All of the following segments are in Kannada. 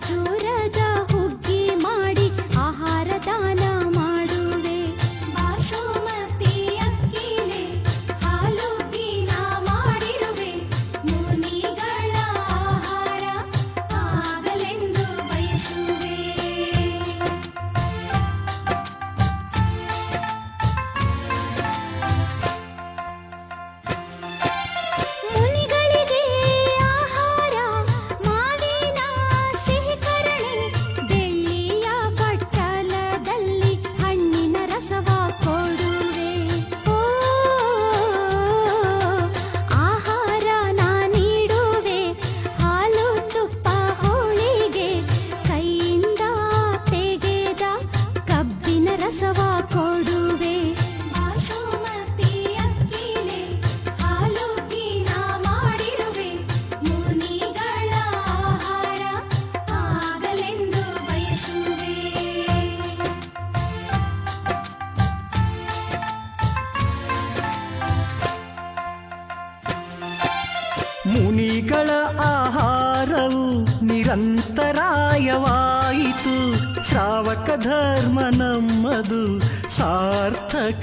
ಖರ್ಜೂರದ ಹುಗ್ಗಿ ಮಾಡಿ ಆಹಾರ ದಾನ ಮಾಡುವೆ. ಬಾಸುಮತಿ ಅಕ್ಕಿಲೆ ಹಾಲುಗ್ಗಿನ ಮಾಡಿರುವೆ. ಮುನಿಗಳ ಆಹಾರ ಆಗಲೆಂದು ಬಯಸುವೆ. ಮುನಿಗಳಿಗೆ ಆಹಾರ ಮಾವಿನ ಸಿಹಿ ಕರಣೆ. ಬೆಳ್ಳಿಯ ಬಟ್ಟಲದಲ್ಲಿ ಹಣ್ಣಿನ ರಸವ ಕೊಡುವೆ. ಓ ಆಹಾರ ನಾನಿಡುವೆ. ಹಾಲು ತುಪ್ಪ ಹೋಳಿಗೆ ಕೈಯಿಂದ ತೆಗೆದ ಕಬ್ಬಿನ ರಸವ ಕೊಡುವೆ. ಬಾಸುಮತಿ ಅಕ್ಕಿಲೆ ಹಾಲುಗ್ಗಿನ ಮಾಡಿರುವೆ. ಮುನಿಗಳ ಆಹಾರ ಆಗಲೆಂದು ಬಯಸುವೆ. ಮುನಿಗಳ ಆಹಾರವು ನಿರಂತರಾಯವಾಯಿತು. ಶ್ರಾವಕ ಧರ್ಮ ನಮ್ಮದು ಸಾರ್ಥಕವಾಯಿತು.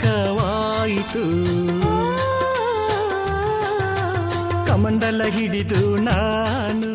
ಕಮಂಡಲ ಹಿಡಿದು ನಾನು